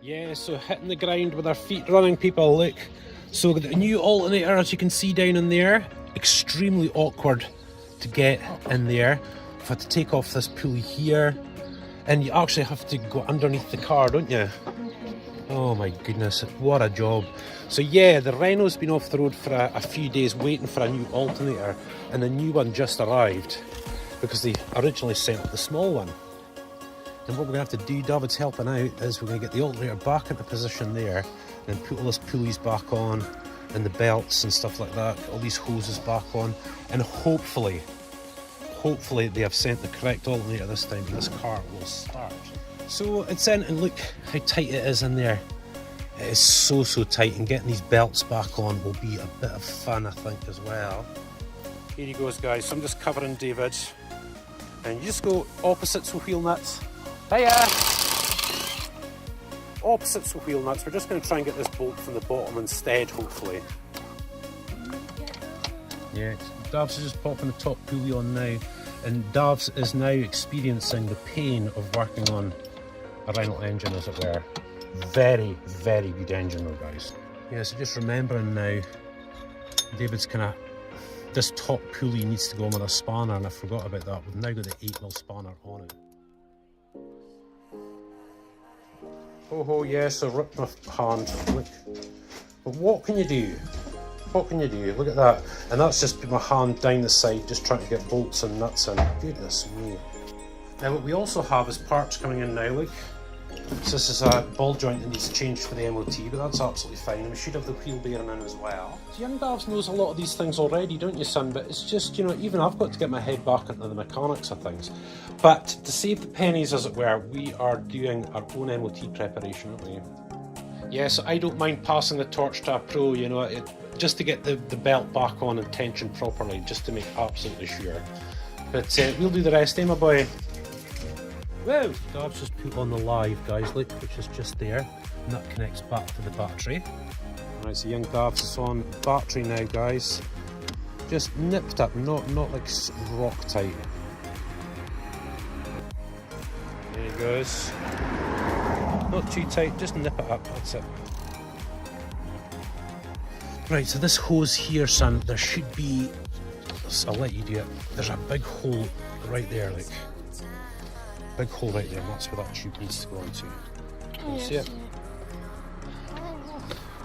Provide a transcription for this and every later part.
Yeah, so hitting the ground with our feet running, people, look. So the new alternator, as you can see down in there, extremely awkward to get in there. I've had to take off this pulley here, and you actually have to go underneath the car, don't you? Oh my goodness, what a job. So yeah, the Renault's been off the road for a few days waiting for a new alternator, and the new one just arrived because they originally sent up the small one. And what we're going to have to do, David's helping out, is we're going to get the alternator back into position there and put all these pulleys back on and the belts and stuff like that, all these hoses back on, and hopefully they have sent the correct alternator this time and this car will start. So it's in, and look how tight it is in there. It is so tight, and getting these belts back on will be a bit of fun, I think, as well. Here he goes, guys. So I'm just covering David, and you just go opposites with wheel nuts. Hiya! Opposites with wheel nuts. We're just going to try and get this bolt from the bottom instead, hopefully. Yeah, Davs is just popping the top pulley on now, and Davs is now experiencing the pain of working on a Renault engine, as it were. Very good engine though, guys. Yeah, so just remembering now, David's this top pulley needs to go on with a spanner, and I forgot about that. We've now got the 8mm spanner on it. Oh yeah, so ripped my hand, look. But what can you do? What can you do? Look at that. And that's just put my hand down the side, just trying to get bolts and nuts in. Goodness me. Now what we also have is parts coming in now, look. So this is a ball joint that needs changed for the MOT, but that's absolutely fine. And we should have the wheel bearing in as well. So young Davs knows a lot of these things already, don't you, son? But it's just, you know, even I've got to get my head back into the mechanics of things. But to save the pennies, as it were, we are doing our own MOT preparation, aren't we? Yeah, so I don't mind passing the torch to a pro, you know, just to get the belt back on and tension properly, just to make absolutely sure. But we'll do the rest, eh, my boy? Whoa! Dav's just put on the live, guys, look, which is just there, and that connects back to the battery. Right, so young Dav's is on battery now, guys. Just nipped up, not like rock tight. There he goes. Not too tight, just nip it up, that's it. Right, so this hose here, son, there should be, I'll let you do it, there's a big hole right there, like. Big hole right there, and that's where that tube needs to go into. Can you see it?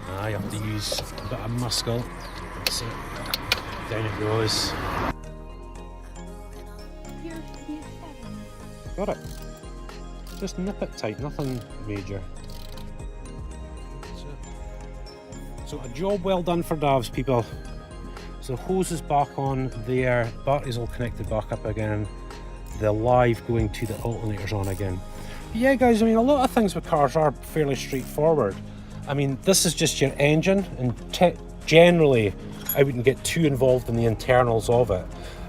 Ah, you have to use a bit of muscle. That's it. Down it goes. Got it. Just nip it tight, nothing major. So a job well done for Davs, people. So hose is back on there, batteries all connected back up again. The live going to the alternators on again. But yeah, guys, I mean, a lot of things with cars are fairly straightforward. I mean, this is just your engine, and generally I wouldn't get too involved in the internals of it.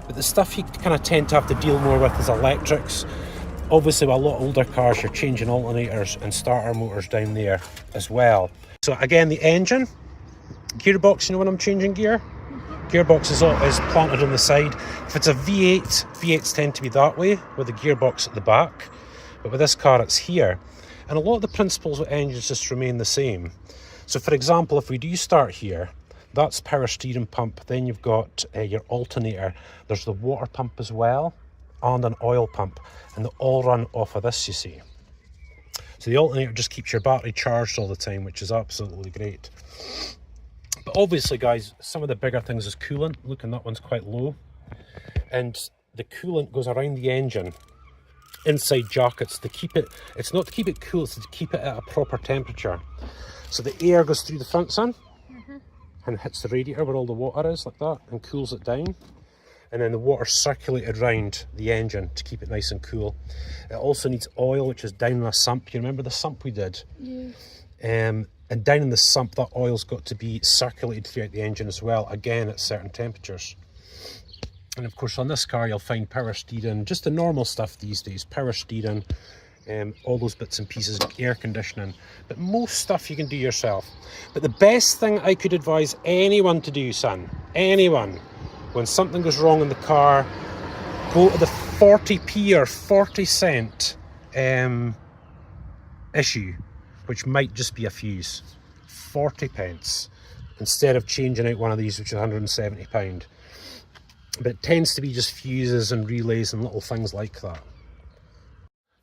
But the stuff you kind of tend to have to deal more with is electrics. Obviously, with a lot older cars, you're changing alternators and starter motors down there as well. So again, the engine, gearbox, you know when I'm changing gear? Gearbox is planted on the side. If it's a V8, V8s tend to be that way, with the gearbox at the back. But with this car, it's here. And a lot of the principles with engines just remain the same. So for example, if we do start here, that's power steering pump. Then you've got your alternator. There's the water pump as well, and an oil pump. And they all run off of this, you see. So the alternator just keeps your battery charged all the time, which is absolutely great. But obviously, guys, some of the bigger things is coolant. Look, and that one's quite low. And the coolant goes around the engine, inside jackets, to keep it, it's not to keep it cool, it's to keep it at a proper temperature. So the air goes through the front, son, and hits the radiator where all the water is, like that, and cools it down. And then the water's circulated around the engine to keep it nice and cool. It also needs oil, which is down in a sump. You remember the sump we did? Yeah. And down in the sump, that oil's got to be circulated throughout the engine as well, again at certain temperatures. And of course on this car you'll find power steering, just the normal stuff these days, power steering, all those bits and pieces, air conditioning. But most stuff you can do yourself. But the best thing I could advise anyone to do, son, anyone, when something goes wrong in the car, go to the 40p or 40 cent issue. which might just be a fuse. 40 pence instead of changing out one of these, which is £170. But it tends to be just fuses and relays and little things like that.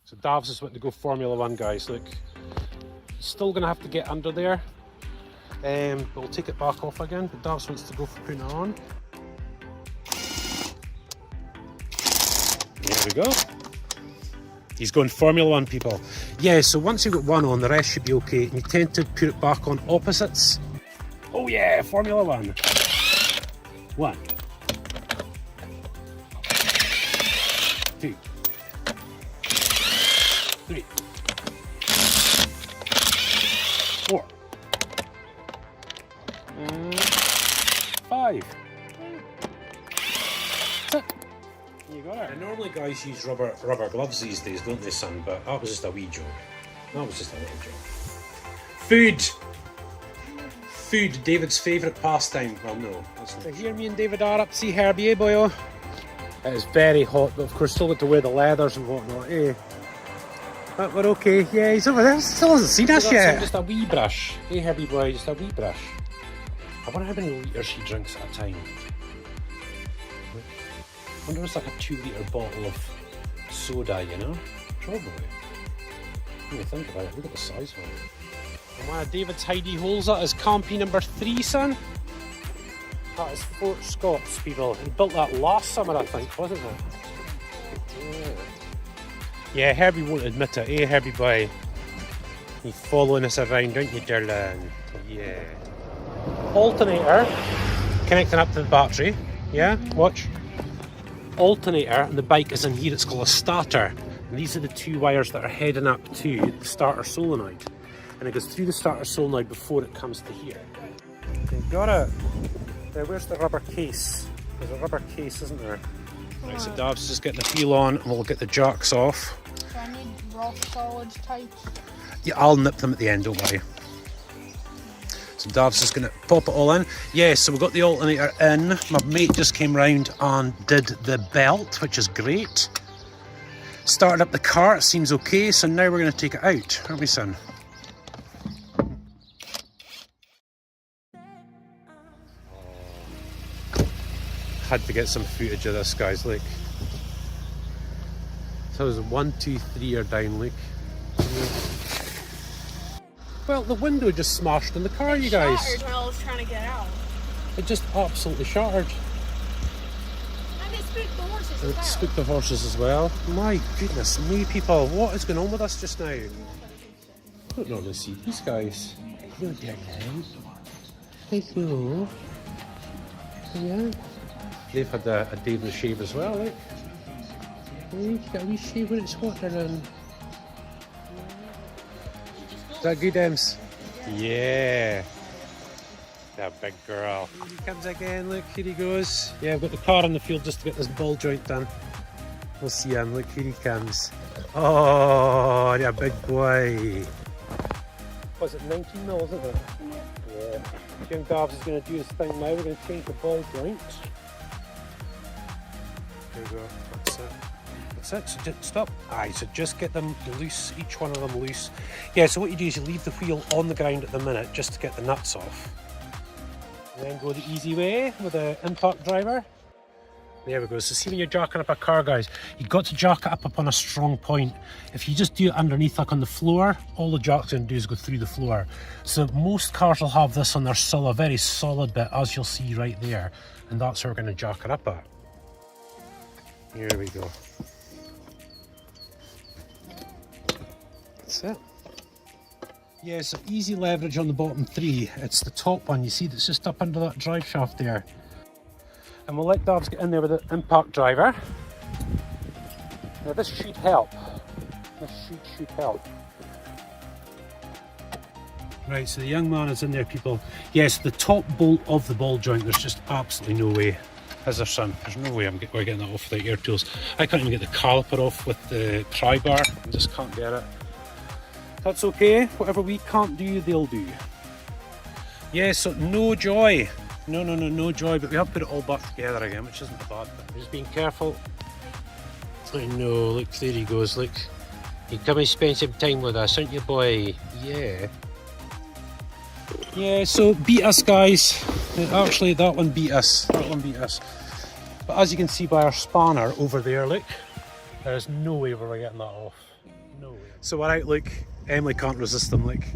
So Davs is wanting to go Formula 1, guys. Look, still going to have to get under there. But we'll take it back off again. But Davs wants to go for putting it on. There we go. He's going Formula 1, people. Yeah, so once you've got one on, the rest should be okay. And you tend to put it back on opposites. Oh yeah, Formula 1. 1. 2. 3. 4. 5. That's it. You got it. And normally guys use rubber gloves these days, don't they, son? But that was just a wee joke. That was just a little joke. Food! Food, David's favourite pastime. Well, no. So here me and David are up to see Herbie, eh, boyo? It is very hot, but of course still got to wear the leathers and whatnot, eh? But we're okay. Yeah, he's over there. Still hasn't seen us yet. Just a wee brush. Hey, Herbie boy, just a wee brush. I wonder how many litres he drinks at a time. I wonder if it's like a 2-litre bottle of soda, you know? Probably. When you think about it, look at the size of it. And one of David's hidey holes, that is campy number 3, son. That is Fort Scott's, people. He built that last summer, I think, wasn't it? Yeah, Herbie won't admit it, eh, Herbie boy? You're following us around, aren't you, darling? Yeah. Alternator connecting up to the battery. Yeah, watch. Alternator, and the bike is in here. It's called a starter. And these are the 2 wires that are heading up to the starter solenoid. And it goes through the starter solenoid before it comes to here. You've got it. Now, where's the rubber case? There's a rubber case, isn't there? Right, so Dav's just getting the wheel on and we'll get the jacks off. Do I need rock solid types? Yeah, I'll nip them at the end, don't worry. So Dav's just going to pop it all in. Yeah, so we've got the alternator in. My mate just came round and did the belt, which is great. Started up the car, it seems okay, so now we're going to take it out, aren't we, son? Had to get some footage of this, guys. Look, so it was 1, 2, 3 are down. Look. Well, the window just smashed in the car, you guys. Shattered when I was trying to get out. It just absolutely shattered. And it spooked the horses as It well. spooked the horses as well. My goodness me, people, what is going on with us just now? I don't normally see these guys. Hello, darling. Hello. Yeah. They've had a day of the shave as well, look. You got a wee shave when it's hot, darling. Is that good, Ems? Yeah. That big girl. Here he comes again, look, here he goes. Yeah, I've got the car in the field just to get this ball joint done. We'll see him, look, here he comes. Oh, yeah, big boy. Was it 19 mil, isn't it? Yeah. Jim Dobbs is going to do his thing now. We're going to change the ball joint. There you go, that's it. That's it, so just stop. Aye, so just get them loose, each one of them loose. Yeah, so what you do is you leave the wheel on the ground at the minute just to get the nuts off. And then go the easy way with the impact driver. There we go. So see when you're jacking up a car, guys, you've got to jack it up on a strong point. If you just do it underneath, like on the floor, all the jack's going to do is go through the floor. So most cars will have this on their sill, a very solid bit, as you'll see right there. And that's where we're going to jack it up at. Here we go. That's it. Yeah, so easy leverage on the bottom 3. It's the top one, you see, that's just up under that drive shaft there. And we'll let Davs get in there with the impact driver. Now this should help. This should help. Right, so the young man is in there, people. Yes, the top bolt of the ball joint, there's just absolutely no way. Is there, son? There's no way we're getting that off without air tools. I can't even get the caliper off with the pry bar. I just can't get it. That's okay. Whatever we can't do, they'll do. Yeah, so no joy. No joy, but we have put it all back together again, which isn't a bad thing. Just being careful. I know, look, there he goes, look. You come and spend some time with us, aren't you, boy? Yeah. Yeah, so beat us, guys. Actually, that one beat us. That one beat us. But as you can see by our spanner over there, look, there's no way we're getting that off. No way. So we're out, look. Emily can't resist him, like.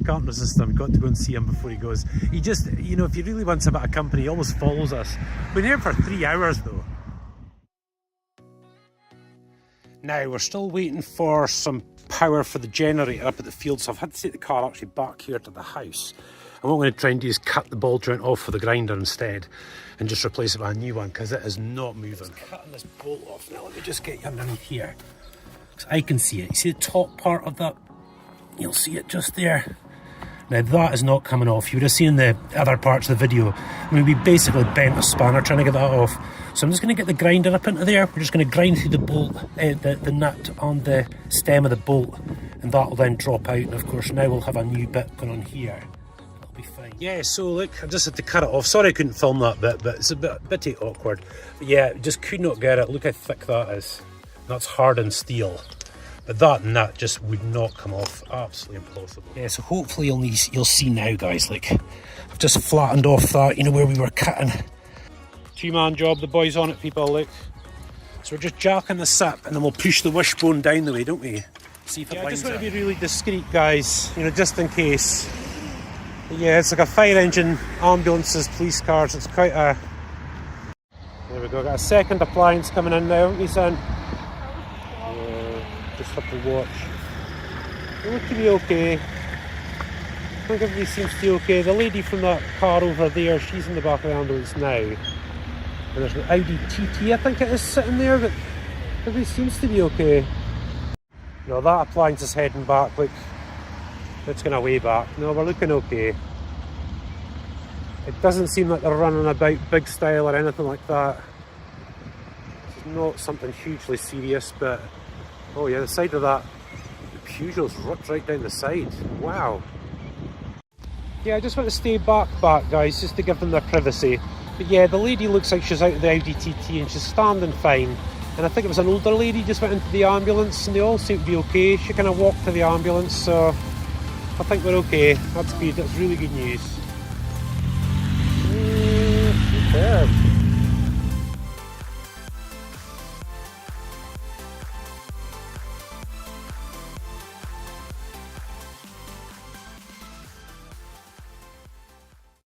Can't resist him. Got to go and see him before he goes. He just, you know, if he really wants a bit of company, he always follows us. Been here for 3 hours though. Now we're still waiting for some power for the generator up at the field, so I've had to take the car actually back here to the house. And what I'm going to try and do is cut the ball joint off for the grinder instead and just replace it with a new one because it is not moving. Just cutting this bolt off now. Let me just get you underneath here because I can see it. You see the top part of that? You'll see it just there. Now that is not coming off. You would have seen the other parts of the video. I mean, we basically bent a spanner trying to get that off. So I'm just going to get the grinder up into there. We're just going to grind through the bolt, the nut on the stem of the bolt, and that will then drop out. And of course now we'll have a new bit going on here. That'll be fine. Yeah, so look, I just had to cut it off. Sorry I couldn't film that bit, but it's a bit awkward. But yeah, just could not get it. Look how thick that is. That's hardened steel. But that nut just would not come off. Absolutely impossible. Yeah, so hopefully you'll see now, guys. Like, I've just flattened off that, you know, where we were cutting. 2-man job, the boys on it, people, look. So we're just jacking the sip and then we'll push the wishbone down the way, don't we? See if it lines I just want to be really discreet, guys, you know, just in case. But yeah, it's like a fire engine, ambulances, police cars. It's quite a... There we go, got a second appliance coming in now, haven't we, son? Just have to watch. They look to be okay. I think everybody seems to be okay. The lady from that car over there, she's in the back of the ambulance now. And there's an Audi TT, I think it is, sitting there, but everybody seems to be okay. No, that appliance is heading back. Look, it's going way back. No, we're looking okay. It doesn't seem like they're running about big style or anything like that. It's not something hugely serious, but oh yeah, the side of that, the Peugeot's ripped right down the side. Wow. Yeah, I just want to stay back, guys, just to give them their privacy. But yeah, the lady looks like she's out of the Audi TT and she's standing fine. And I think it was an older lady just went into the ambulance and they all seem to be okay. She kind of walked to the ambulance, so I think we're okay. That's good, that's really good news.